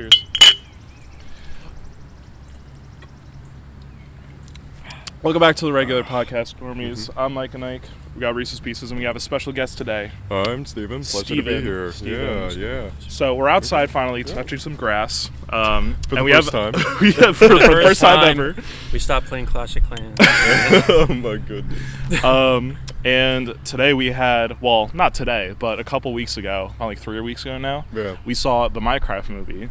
Cheers. Welcome back to the regular podcast, Normies. I'm Mike and Ike. We got Reese's Pieces, and we have a special guest today. I'm Steven. Pleasure to be here. Yeah. So we're outside finally touching some grass. For the first time. For the first time ever. We stopped playing Clash of Clans. Oh my goodness. And today we had, well, not today, but a couple weeks ago, not like 3 weeks ago now, we saw the Minecraft movie.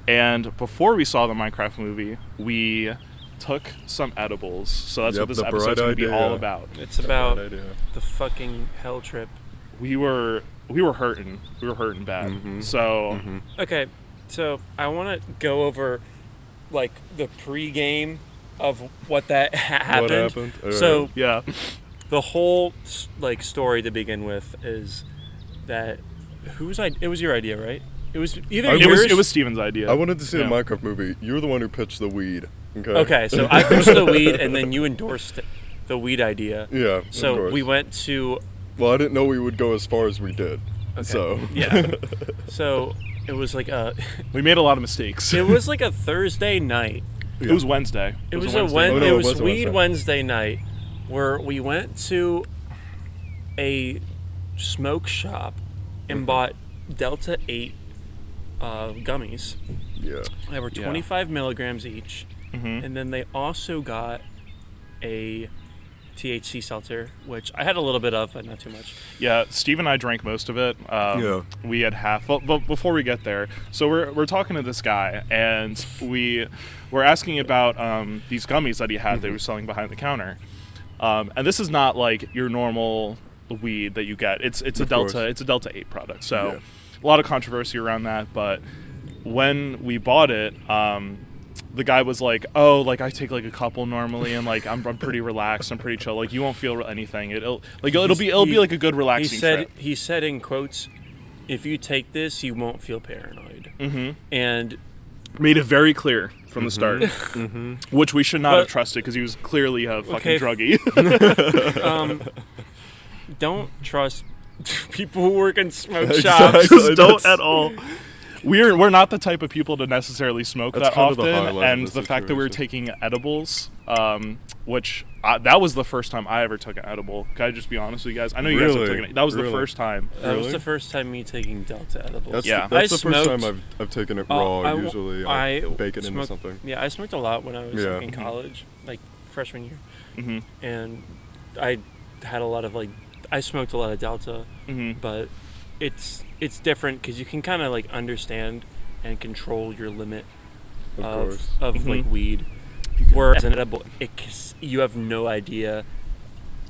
And before we saw the Minecraft movie, we took some edibles. So that's what this episode's going to be all about. It's about the fucking hell trip. We were hurting. We were hurting bad. Mm-hmm. So okay, so I want to go over like the pre-game of what that happened. What happened? So yeah, the whole like story to begin with is that it was your idea, right? It was either yours. It was Steven's idea. I wanted to see a Minecraft movie. You were the one who pitched the weed. Okay, so I pitched the weed, and then you endorsed the weed idea. Yeah, so of course. we went to... Well, I didn't know we would go as far as we did. Okay. So yeah. So it was like a... We made a lot of mistakes. It was like a Thursday night. Yeah. It was Wednesday. It was Wednesday. Wednesday night where we went to a smoke shop and bought Delta 8 gummies. Yeah. They were 25 milligrams each. Mm-hmm. And then they also got a THC seltzer, which I had a little bit of, but not too much. Yeah, Steve and I drank most of it. We had half. But before we get there, so we're talking to this guy, and we're asking about these gummies that he had that he was selling behind the counter. And this is not like your normal weed that you get. It's a Delta 8 product. So a lot of controversy around that. But when we bought it, the guy was like, "Oh, like I take like a couple normally, and like I'm pretty relaxed, I'm pretty chill. Like you won't feel anything. It'll be like a good relaxing trip." He said in quotes, "If you take this, you won't feel paranoid." Mm-hmm. And made it very clear from the start, which we should not have trusted because he was clearly a fucking druggie. Don't trust people who work in smoke shops. Don't at all. We're not the type of people to necessarily smoke that often, and the fact that we were taking edibles, which that was the first time I ever took an edible. Can I just be honest with you guys? I know you guys have taken it. That was the first time. That was the first time me taking Delta edibles. That's the first time I've taken it raw. Usually I bake it into something. Yeah, I smoked a lot when I was in college, like freshman year, and I had a lot of I smoked a lot of Delta, but it's different because you can kind of like understand and control your limit of like weed. Whereas an edible, you have no idea,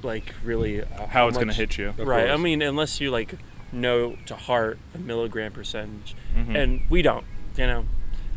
like really how it's gonna hit you. Right. I mean, unless you like know to heart a milligram percentage, and we don't. You know,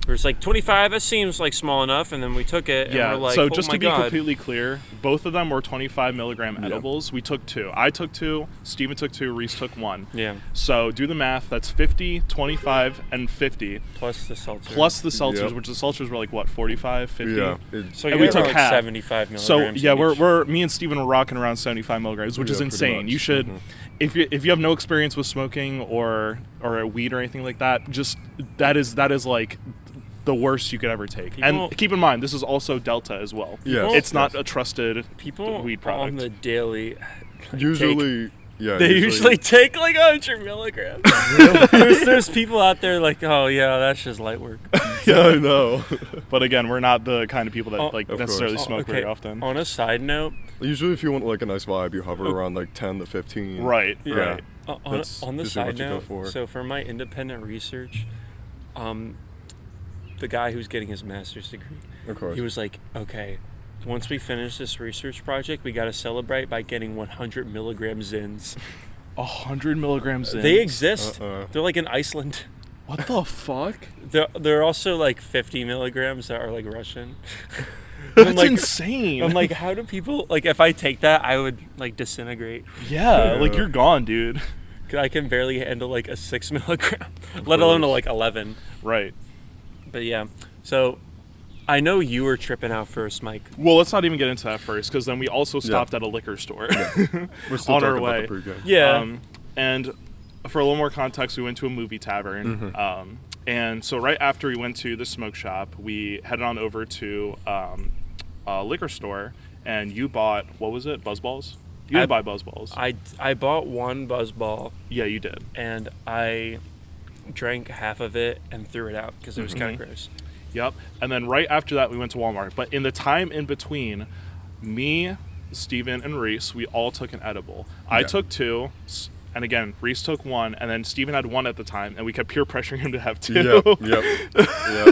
it's like 25. That seems like small enough, and then we took it. And we're like, so just to be completely clear, both of them were 25 milligram edibles. We took 2. I took 2. Steven took 2. Reese took 1. Yeah. So do the math. That's 50, 25, and 50. Plus the seltzer. Plus the seltzers, which the seltzers were like what, 45, 50. Yeah. So we took like half. 75 milligrams. So yeah, we're me and Steven were rocking around 75 milligrams, which is insane. You should, if you have no experience with smoking or weed or anything like that, just that is like the worst you could ever take. And keep in mind, this is also Delta as well. Yeah, it's not a trusted weed product. On the daily, they usually take like 100 milligrams. there's people out there like, oh yeah, that's just light work. Yeah, I know. But again, we're not the kind of people that necessarily smoke very often. On a side note, usually if you want like a nice vibe, you hover around like 10 to 15. Right. Yeah. Right. On the side note, so for my independent research, the guy who's getting his master's degree, of course, he was like, okay, once we finish this research project, we got to celebrate by getting 100 milligram Zins. 100 milligrams Zins? They exist. They're like in Iceland. What the fuck? They're also like 50 milligrams that are like Russian. That's insane. I'm like, how do people, like, if I take that, I would like disintegrate. Yeah, like you're gone, dude. I can barely handle like a 6 milligram, let alone a like 11. Right. But yeah, so I know you were tripping out first, Mike. Well, let's not even get into that first, because then we also stopped at a liquor store We're still on our talking way. about the pregame. Yeah. And for a little more context, we went to a movie tavern, And so right after we went to the smoke shop, we headed on over to a liquor store, and you bought, what was it, Buzzballs? You didn't buy Buzzballs. I bought one Buzzball. Yeah, you did. And I drank half of it and threw it out because it was kind of gross. Yep. And then right after that, we went to Walmart. But in the time in between, me, Steven, and Reese, we all took an edible. I took 2. And again, Reese took 1, and then Steven had 1 at the time, and we kept peer pressuring him to have 2. Yep.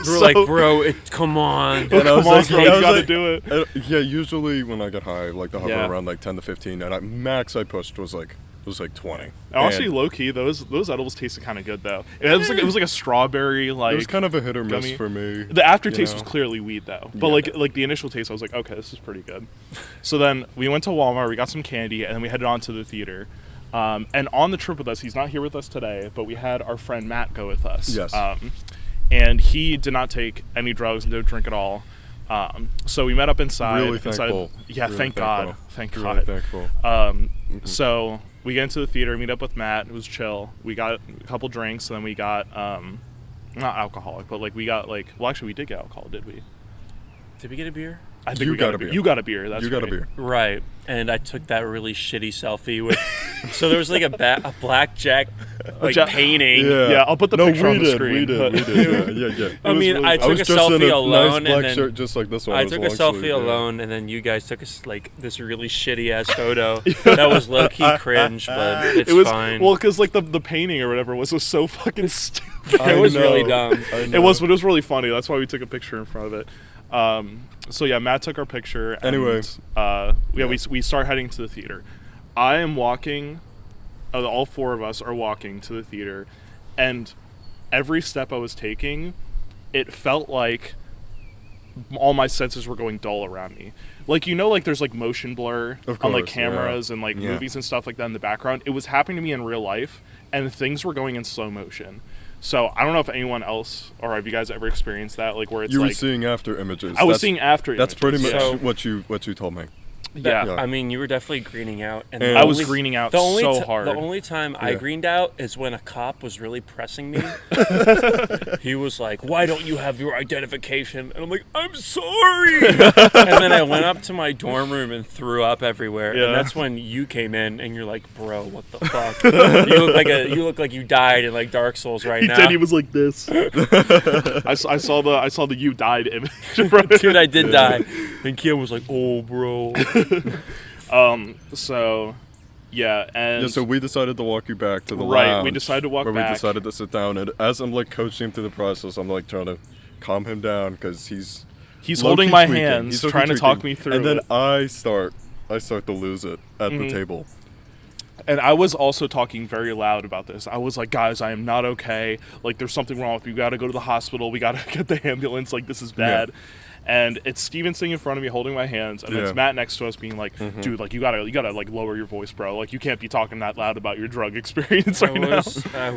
We're like, bro, come on. Come on, bro, you gotta do it. Yeah, usually when I get high, like, the hover around, like, 10 to 15, and max I pushed was, like, 20. Honestly, low-key, those edibles tasted kind of good, though. It was like a strawberry, like... It was kind of a hit or miss gummy. for me. The aftertaste was clearly weed, though. But, like the initial taste, I was like, okay, this is pretty good. So then we went to Walmart, we got some candy, and then we headed on to the theater. And on the trip with us, he's not here with us today, but we had our friend Matt go with us. Yes. And he did not take any drugs, no drink at all. So we met up inside. Really thankful. Yeah, really thank God. Thank really God. Thankful. So we get into the theater, meet up with Matt. It was chill. We got a couple drinks, and then we got, not alcoholic, but like we got like, well, actually we did get alcohol, did we? Did we get a beer? I think we got a beer. You got a beer. That's you got right. a beer. Right. And I took that really shitty selfie with. So there was like a blackjack painting. Yeah, I'll put the picture on the screen. We did. Yeah. I mean, really, I took a selfie alone, nice black shirt just like this one. I took a selfie alone, and then you guys took like this really shitty ass photo that was low key cringe, but it was fine. Well, because like the painting or whatever was so fucking stupid. It was really dumb. It was, but it was really funny. That's why we took a picture in front of it. So yeah, Matt took our picture. And, anyway, we start heading to the theater. I am walking. All 4 of us are walking to the theater, and every step I was taking, it felt like all my senses were going dull around me. Like, you know, like there's like motion blur on like cameras and like movies and stuff like that in the background. It was happening to me in real life, and things were going in slow motion. So I don't know if anyone else, or have you guys ever experienced that, like where it's you like... were seeing after images. I was seeing after images. That's pretty much what you told me. Yeah. I mean, you were definitely greening out. And I was greening out so hard. The only time I greened out is when a cop was really pressing me. He was like, "Why don't you have your identification?" And I'm like, "I'm sorry." And then I went up to my dorm room and threw up everywhere. Yeah. And that's when you came in and you're like, "Bro, what the fuck? You look like you died in like Dark Souls right now." He did. He was like this. I saw the you died image. Dude, I did die. And Kia was like, "Oh, bro." So we decided to walk you back to the lounge. We decided to walk back. Where we decided to sit down, and as I'm like coaching him through the process, I'm like trying to calm him down because he's holding my hands, trying to talk me through. And then I start to lose it at the table. And I was also talking very loud about this. I was like, guys, I am not okay. Like, there's something wrong with me. We got to go to the hospital. We got to get the ambulance. Like, this is bad. Yeah. And it's Steven sitting in front of me holding my hands, and it's Matt next to us being like, dude, like you gotta like lower your voice, bro. Like you can't be talking that loud about your drug experience right now.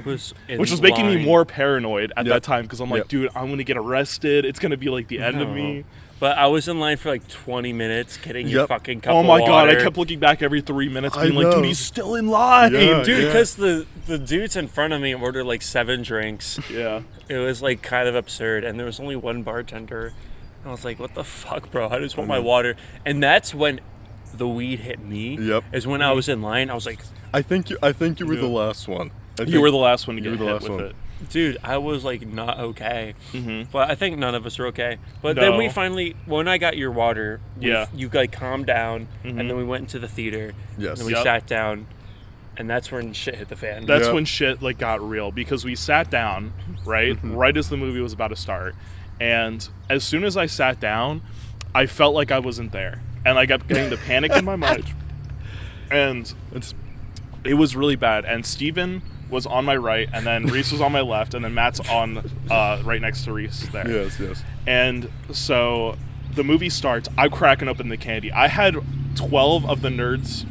Which was making me more paranoid at that time because I'm like, dude, I'm gonna get arrested. It's gonna be like the end of me. But I was in line for like 20 minutes getting your fucking cup of water. Oh my god, I kept looking back every 3 minutes being like, dude, he's still in line. Yeah, dude, because the dudes in front of me ordered like 7 drinks. Yeah. It was like kind of absurd, and there was only one bartender. I was like, what the fuck, bro? I just want my water. And that's when the weed hit me. Yep. Is when I was in line. I was like... I think you were the last one. You were the last one to get hit with it. Dude, I was like not okay. But I think none of us were okay. But then we finally... When I got your water, you like calmed down. And then we went into the theater. Yes. And then we sat down. And that's when shit hit the fan. That's when shit like got real. Because we sat down, right? Right as the movie was about to start. And as soon as I sat down, I felt like I wasn't there. And I kept getting the panic in my mind. And it was really bad. And Steven was on my right, and then Reese was on my left, and then Matt's on right next to Reese there. Yes. And so the movie starts. I'm cracking open the candy. I had 12 of the Nerds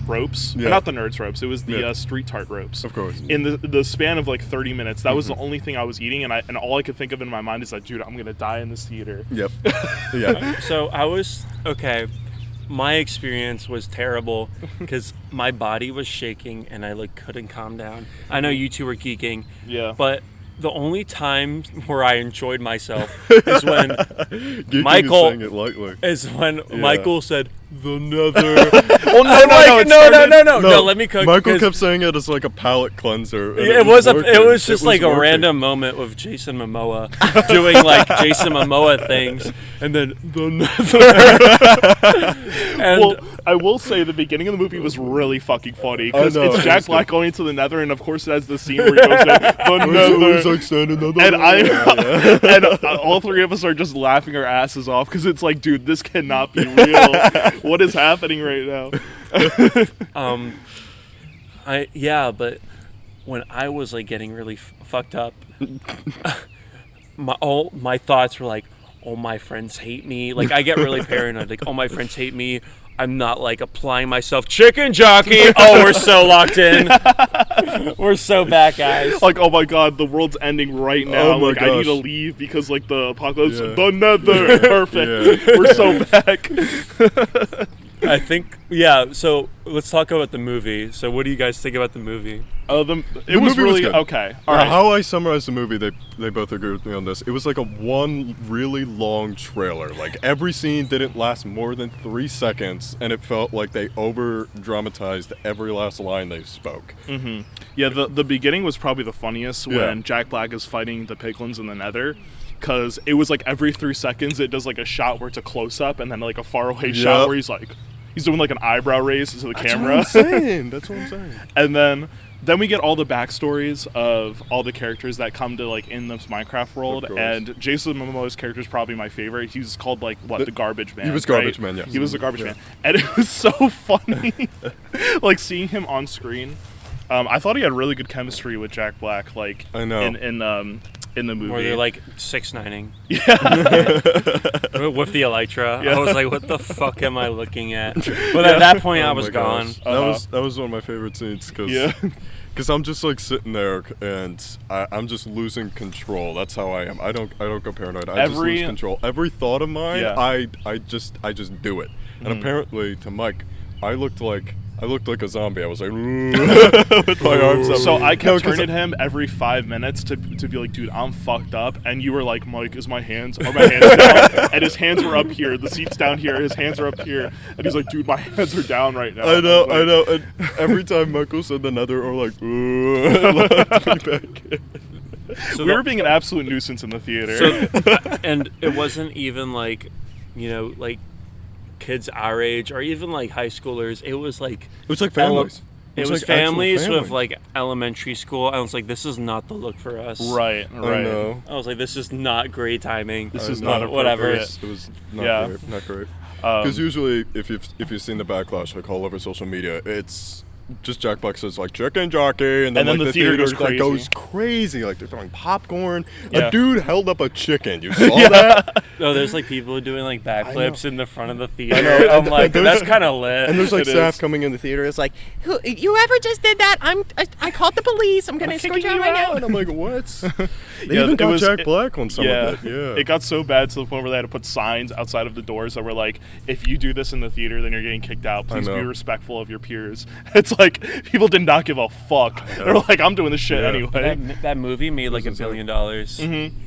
ropes. Not the Nerds ropes. It was the Street Tart ropes. Of course. In the span of like 30 minutes. That was the only thing I was eating, and all I could think of in my mind is like, dude, I'm going to die in this theater. Yep. Yeah. So I was... Okay. My experience was terrible because my body was shaking and I like couldn't calm down. I know you two were geeking. Yeah. But the only time where I enjoyed myself is when Michael Michael said the nether. Well, no. Let me cook. Michael kept saying it as like a palate cleanser. It was just like a random moment with Jason Momoa doing like Jason Momoa things, and then the nether. And well, I will say the beginning of the movie was really fucking funny because it's Jack Black going into the nether, and of course it has the scene where he goes the nether. Like standing And all three of us are just laughing our asses off because it's like, dude, this cannot be real. What is happening right now? But when I was like getting really fucked up, my thoughts were like, oh, my friends hate me. Like, I get really paranoid. Like, oh, my friends hate me. I'm not like applying myself. Chicken jockey. Oh, we're so locked in. We're so back, guys. Like, oh my god, the world's ending right now. Oh my like, gosh. I need to leave because like the apocalypse. The nether. Perfect. Yeah. We're so back. I think, so let's talk about the movie. So what do you guys think about the movie? It was really good. Okay. All right. How I summarize the movie, they both agree with me on this. It was like one really long trailer. Like every scene didn't last more than 3 seconds, and it felt like they over-dramatized every last line they spoke. Mm-hmm. Yeah, the beginning was probably the funniest when Jack Black is fighting the piglins in the nether. Because it was like every 3 seconds it does like a shot where it's a close-up and then like a faraway shot where he's doing like an eyebrow raise to the camera. That's what I'm saying. And then we get all the backstories of all the characters that come to like in this Minecraft world. And Jason Momoa's character is probably my favorite. He was called like the Garbage Man. He was Garbage Man, yes. He was the Garbage Man. And it was so funny like seeing him on screen. I thought he had really good chemistry with Jack Black, like I know. in the movie. Where they're like 6ix9ing. Yeah. With the elytra. Yeah. I was like, what the fuck am I looking at? But at that point I was gone. That was one of my favorite scenes because I'm just like sitting there and I'm just losing control. That's how I am. I don't go paranoid. I just lose control. Every thought of mine, I just do it. And apparently to Mike, I looked like a zombie. I was like, with my arms up. So I kept turning to him every 5 minutes to be like, dude, I'm fucked up. And you were like, Mike, are my hands down? And his hands were up here. The seat's down here. His hands are up here. And he's like, dude, my hands are down right now. I know. And every time Michael said the nether, or like, So we were being an absolute nuisance in the theater. And it wasn't even like, like kids our age or even like high schoolers. It was like families. It was families with like elementary school. I was like, this is not the look for us. Right. I know. I was like, this is not great timing. This is not whatever. It was not great. Because usually, if you've seen the backlash like all over social media, it's just Jack Black says like chicken jockey, and then like the theater goes crazy. Like they're throwing popcorn. A dude held up a chicken. You saw that? No, there's like people doing like backflips in the front of the theater. I know. I'm like, that's kind of lit. And there's like staff coming in the theater. It's like, whoever just did that, I called the police. I'm gonna escort you out right now. And I'm like, what? They even got Jack Black on some of it. Yeah. It got so bad to the point where they had to put signs outside of the doors that were like, if you do this in the theater, then you're getting kicked out. Please be respectful of your peers. It's like people did not give a fuck. They're like, I'm doing this shit anyway. That movie made like $1 billion. Mm-hmm.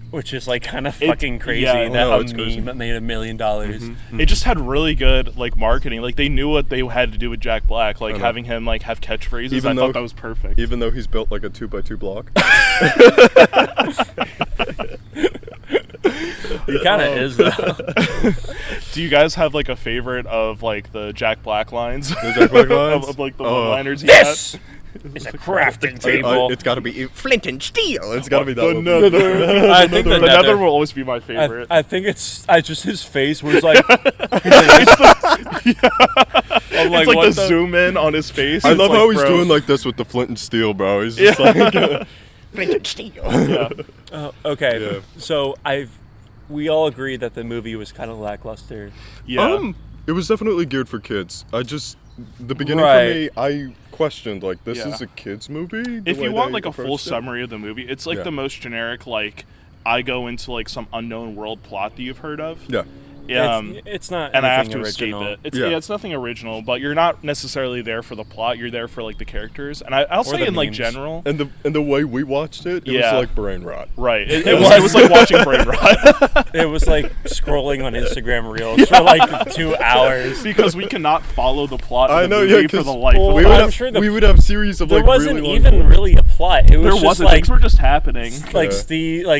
Which is like kind of fucking crazy. Yeah, that meme made $1 million. Mm-hmm. It just had really good like marketing. Like they knew what they had to do with Jack Black. Like having him like have catchphrases. I thought that was perfect. Even though he's built like a 2x2 block. He kind of is though. Do you guys have like a favorite of like the Jack Black lines? The Jack Black lines? of like the one-liners he This is a crafting table. It's got to be flint and steel. It's got to be that one. I think the nether will always be my favorite. I think it's just his face where he's like, it's like the zoom in on his face. I love how he's doing like this with the flint and steel, bro. He's just like flint and steel. Okay, so we all agreed that the movie was kind of lackluster. Yeah. It was definitely geared for kids. The beginning for me, I questioned like, this is a kids movie. If you want like a full summary of the movie, it's like the most generic like I go into like some unknown world plot that you've heard of. Yeah. It's not and I have to original. escape it. It's nothing original, but you're not necessarily there for the plot. You're there for like the characters, and I'll say in like general. And the way we watched it, it was like brain rot. Right. It was like watching brain rot. It was like scrolling on Instagram Reels for like 2 hours because we cannot follow the plot. Of the movie for the life. We would have series of there like wasn't really even long really a plot. It was there just wasn't. like Things were just happening. Like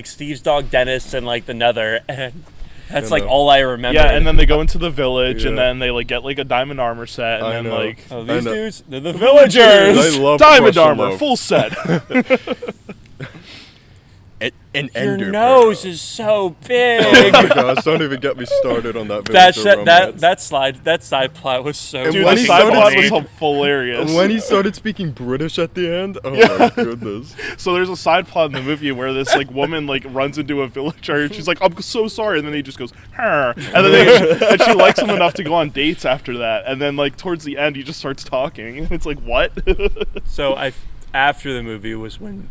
Steve's dog Dennis and like the Nether, and that's like all I remember. Yeah, and then they go into the village, and then they like get like a diamond armor set, and then like these dudes, they're the villagers. I love diamond armor, full set. Your nose is so big. Oh my gosh! Don't even get me started on that. That side plot was so. Dude, the side plot was hilarious. When he started speaking British at the end, oh my goodness! So there's a side plot in the movie where this like woman like runs into a villager and she's like, "I'm so sorry," and then he just goes, "Her," and then she likes him enough to go on dates after that, and then like towards the end he just starts talking, and it's like, what? So after the movie was when.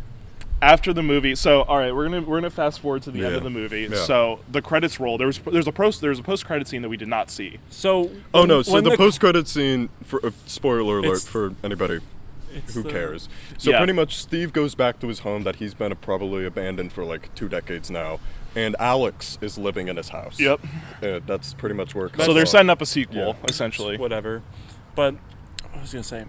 After the movie, so all right, we're gonna fast forward to the end of the movie. Yeah. So the credits roll. There's a post credit scene that we did not see. So the post credit scene for spoiler alert for anybody who cares. So pretty much Steve goes back to his home that he's been probably abandoned for like 2 decades now, and Alex is living in his house. Yep. That's pretty much where. So they're setting up a sequel essentially. Whatever, but I was gonna say,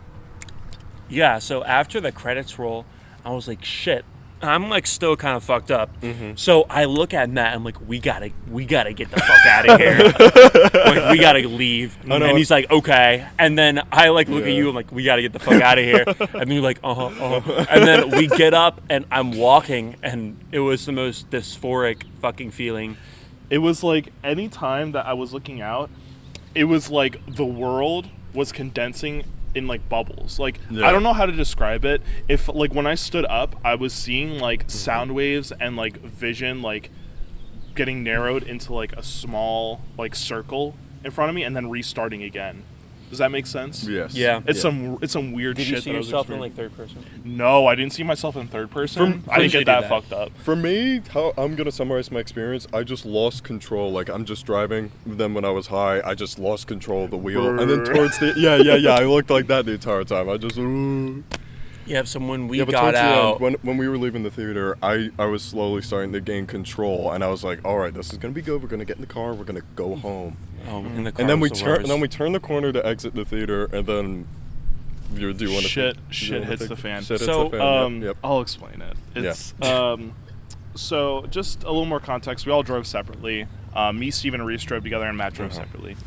yeah. So after the credits roll, I was like, shit. I'm like still kind of fucked up. Mm-hmm. So I look at Matt. I'm like, we gotta get the fuck out of here. Like, we gotta leave. And he's like, okay. And then I like look at you. I'm like, we gotta get the fuck out of here. And then you're like, And then we get up and I'm walking, and it was the most dysphoric fucking feeling. It was like any time that I was looking out, it was like the world was condensing in like bubbles. Like I don't know how to describe it. If like when I stood up, I was seeing like sound waves and like vision like getting narrowed into like a small like circle in front of me and then restarting again. Does that make sense? Yes. Yeah. It's some weird shit. Did you see that yourself in like third person? No, I didn't see myself in third person. I didn't get that fucked up. For me, how I'm gonna summarize my experience, I just lost control. Like I'm just driving. Then when I was high, I just lost control of the wheel. And then towards the I looked like that the entire time. I just. Yeah, so when we got out... When we were leaving the theater, I was slowly starting to gain control, and I was like, all right, this is going to be good. We're going to get in the car. We're going to go home. In the car and then we turn the corner to exit the theater, and then... Do you want to... Shit hits the fan. Shit hits the fan. Yep. I'll explain it. It's... So, just a little more context. We all drove separately. Me, Steve, and Reese drove together, and Matt drove separately.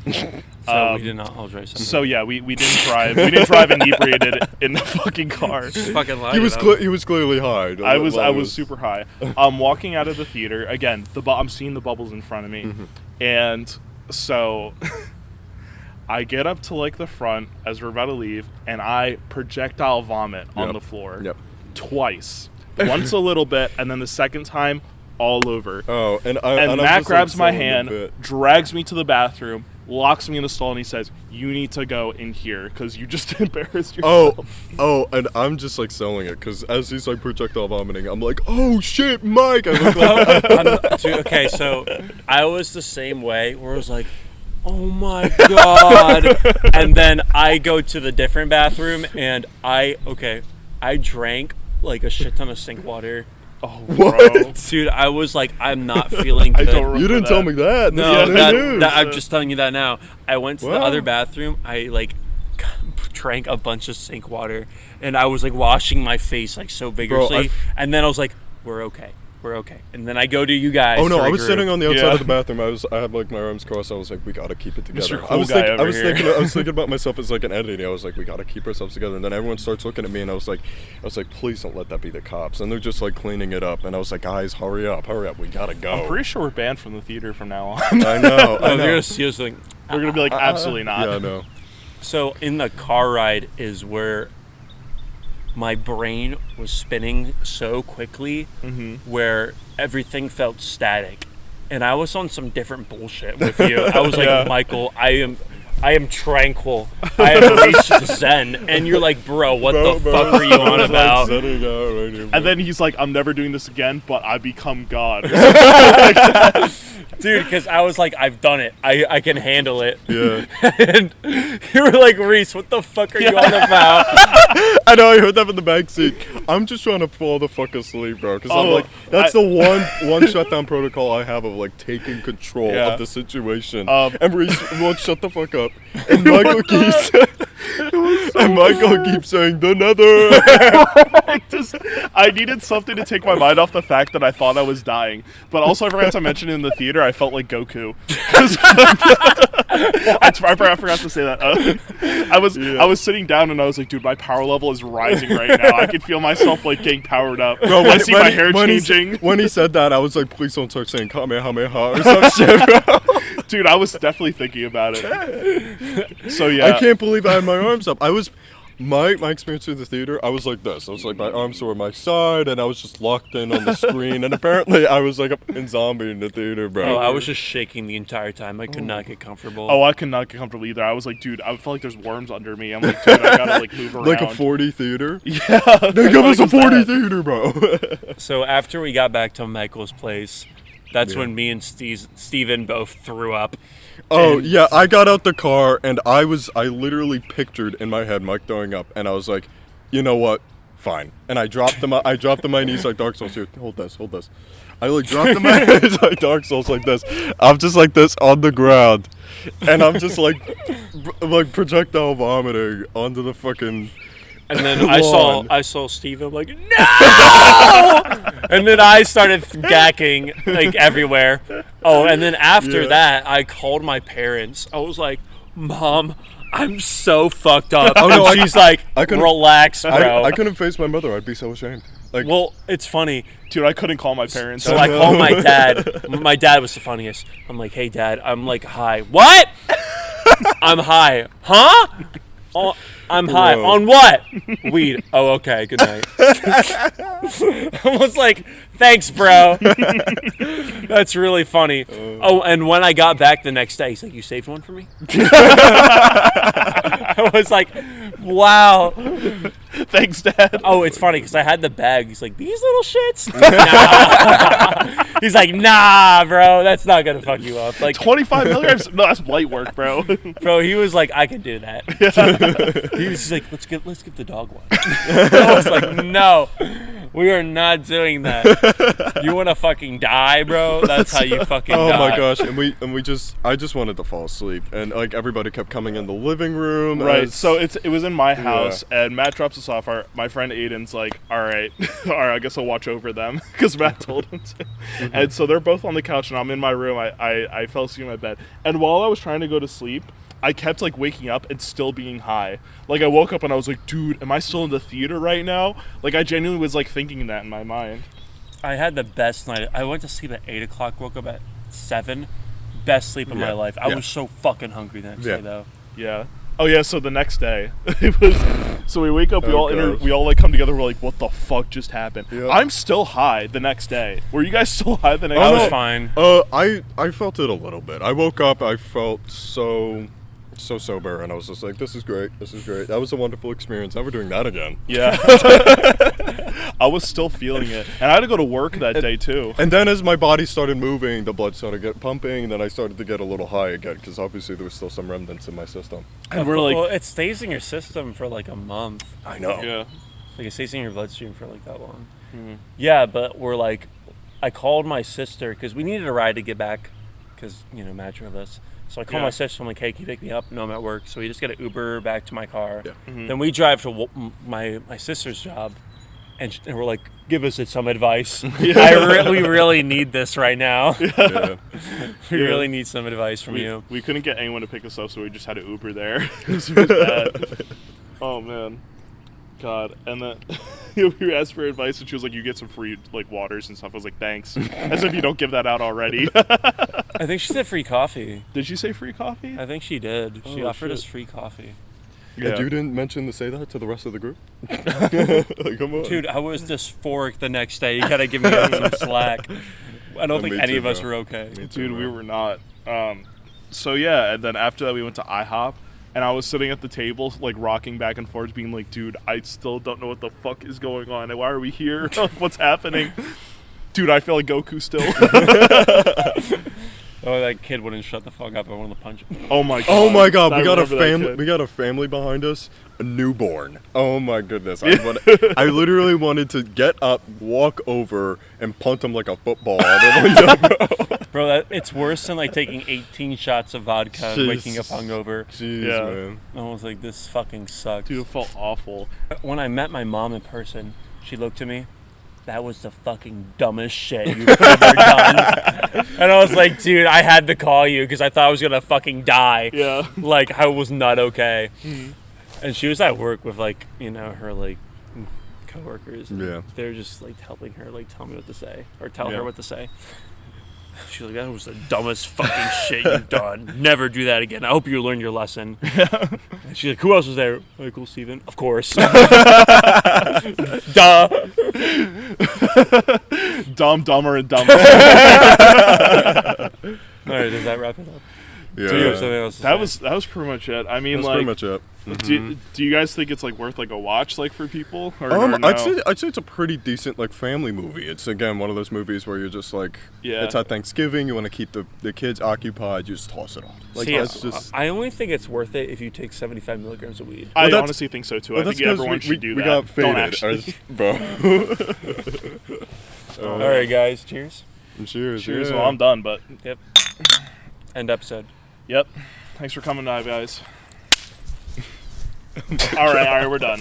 So we did not all drive separately. So yeah, we didn't drive. We didn't drive inebriated in the fucking car. Just fucking lied. He was clearly high. I was super high. Walking out of the theater again. I'm seeing the bubbles in front of me, and so I get up to like the front as we're about to leave, and I projectile vomit on the floor twice. Once a little bit, and then the second time, all over. Oh, and Matt grabs my hand, drags me to the bathroom, locks me in the stall, and he says, "You need to go in here because you just embarrassed yourself." And I'm just like selling it because as he's like projectile vomiting, I'm like, "Oh shit, Mike!" I look like okay, so I was the same way where I was like, "Oh my god!" And then I go to the different bathroom, and I drank like a shit ton of sink water. Oh, what? Dude, I was like, I'm not feeling good. You didn't tell me that. No, I'm just telling you that now. I went to the other bathroom. I like drank a bunch of sink water, and I was like washing my face like so vigorously. And then I was like, we're okay. And then I go to you guys. Oh no, I was sitting on the outside of the bathroom. I had like my arms crossed. I was like, we gotta keep it together. Mr. Cool I was thinking about myself as like an editing. I was like, we gotta keep ourselves together. And then everyone starts looking at me, and I was like, please don't let that be the cops. And they're just like cleaning it up. And I was like, guys, hurry up, we gotta go. I'm pretty sure we're banned from the theater from now on. I know. They're gonna see us like, we're gonna be like, absolutely not. Yeah, I know. So in the car ride is where my brain was spinning so quickly, where everything felt static, and I was on some different bullshit with you. I was like, Michael, I am tranquil. I have reached Zen, and you're like, bro, what the fuck are you on about? And then he's like, I'm never doing this again, but I become God. Dude, because I was like, I've done it. I can handle it. Yeah. And you were like, Reese, what the fuck are you on about? I know, I heard that in the backseat. I'm just trying to fall the fuck asleep, bro. Because I'm like, that's the one shutdown protocol I have of like taking control of the situation. And Reese won't shut the fuck up. And Michael keeps saying the nether. I needed something to take my mind off the fact that I thought I was dying. But also I forgot to mention in the theater I felt like Goku. I forgot to say that. I was sitting down and I was like, dude, my power level is rising right now. I can feel myself like getting powered up. Bro, I see my hair changing. When he said that, I was like, please don't start saying Kamehameha or some shit, bro. Dude, I was definitely thinking about it. So yeah, I can't believe I had my arms up. I was. My experience in the theater, I was like this. I was like, my arms were on my side, and I was just locked in on the screen. And apparently, I was like in zombie in the theater, bro. Oh, I was just shaking the entire time. I could not get comfortable. Oh, I could not get comfortable either. I was like, dude, I felt like there's worms under me. I'm like, dude, I gotta like move around. Like a 4D theater? Yeah. They give us a 4D theater, bro. So after we got back to Michael's place, that's when me and Steven both threw up. Oh, yeah, I got out the car, and I literally pictured in my head Mike throwing up, and I was like, you know what? Fine. And I dropped them to my knees like Dark Souls. Here, hold this. I like dropped them my knees like Dark Souls like this. I'm just like this on the ground, and I'm just like projectile vomiting onto the fucking... And then I saw Steve. I'm like, no! And then I started gacking like everywhere. Oh, and then after that, I called my parents. I was like, Mom, I'm so fucked up. Oh no! She's like, relax, bro. I couldn't face my mother. I'd be so ashamed. Like, well, it's funny, dude. I couldn't call my parents. So I called my dad. My dad was the funniest. I'm like, hey, Dad. I'm like high. What? I'm high. Huh? Oh, I'm high. On what? Weed. Oh, okay. Good night. I was like, thanks, bro. That's really funny. Oh, and when I got back the next day, he's like, you saved one for me? I was like, wow. Thanks, Dad. Oh, it's funny because I had the bag. He's like, these little shits? Nah. He's like, nah, bro. That's not going to fuck you up. Like 25 milligrams? No, that's light work, bro. Bro, he was like, I can do that. He was just like, let's give the dog one. I was like, no, we are not doing that. You want to fucking die, bro? That's how you fucking die. Oh my gosh, I just wanted to fall asleep, and like everybody kept coming in the living room. Right. So it was in my house, and Matt drops us off. My friend Aiden's like, all right, I guess I'll watch over them because Matt told him to. And so they're both on the couch, and I'm in my room. I fell asleep in my bed, and while I was trying to go to sleep, I kept like waking up and still being high. Like I woke up and I was like, dude, am I still in the theater right now? Like I genuinely was like thinking that in my mind. I had the best night. I went to sleep at 8 o'clock, woke up at 7. Best sleep of my life. I was so fucking hungry the next day though. Yeah. Oh yeah, so the next day, so we wake up, we all like come together, we're like, what the fuck just happened? Yep. I'm still high the next day. Were you guys still high the next day? I was fine. I felt it a little bit. I woke up, I felt so sober, and I was just like, this is great. That was a wonderful experience. Never doing that again. Yeah. I was still feeling it. And I had to go to work that day, too. And then as my body started moving, the blood started pumping, and then I started to get a little high again, because obviously there was still some remnants in my system. And we're like... Well, it stays in your system for like a month. I know. Yeah. Like, it stays in your bloodstream for like that long. Mm-hmm. Yeah, but we're like... I called my sister, because we needed a ride to get back, because, Matt drove us. So I called my sister. I'm like, hey, can you pick me up? No, I'm at work. So we just get an Uber back to my car. Yeah. Mm-hmm. Then we drive to my sister's job, and we're like, give us some advice. We really need this right now. Yeah. We really need some advice from you. We couldn't get anyone to pick us up, so we just had to Uber there. It was bad. Oh, man. God. And then we asked for advice, and she was like, you get some free like waters and stuff. I was like, thanks. As if you don't give that out already. I think she said free coffee. Did she say free coffee? I think she did. She offered us free coffee. Yeah. And you didn't mention to say that to the rest of the group? Like, come on. Dude, I was dysphoric the next day. You gotta give me some slack. I don't think any of us were okay. Dude, we were not. So yeah, and then after that we went to IHOP. And I was sitting at the table, like, rocking back and forth, being like, dude, I still don't know what the fuck is going on. And why are we here? What's happening? Dude, I feel like Goku still. Oh, that kid wouldn't shut the fuck up. I wanted to punch him. Oh my god. Oh my god. We got a family. We got a family behind us. A newborn. Oh my goodness. I literally wanted to get up, walk over, and punt him like a football out the window, bro. It's worse than like taking 18 shots of vodka and waking up hungover. Jeez, man. I was like, this fucking sucks. Dude, it felt awful. When I met my mom in person, she looked at me. That was the fucking dumbest shit you've ever done. And I was like, dude, I had to call you because I thought I was gonna fucking die. Yeah. Like, I was not okay. Mm-hmm. And she was at work with, like, you know, her, like, coworkers. Yeah. They're just, like, helping her, like, tell me what to say. Or tell her what to say. She's like, that was the dumbest fucking shit you've done. Never do that again. I hope you learn your lesson. And she's like, who else was there? Michael, Steven. Of course. Duh. Dumb, dumber, and dumber. All right, does that wrap it up? Yeah. Do you have something else to say? That was pretty much it. I mean, That's like, pretty much it. Mm-hmm. Do you guys think it's like worth like a watch like for people? Or no? I'd say it's a pretty decent like family movie. It's again one of those movies where you're just like, it's at Thanksgiving, you want to keep the kids occupied, you just toss it on. Like that's just. I only think it's worth it if you take 75 milligrams of weed. I honestly think so too. I think everyone should do that. We got faded, Don't actually. bro. All right, guys. Cheers. Cheers. Cheers. Yeah. Well, I'm done, but. Yep. End episode. Yep. Thanks for coming by, guys. All right, we're done.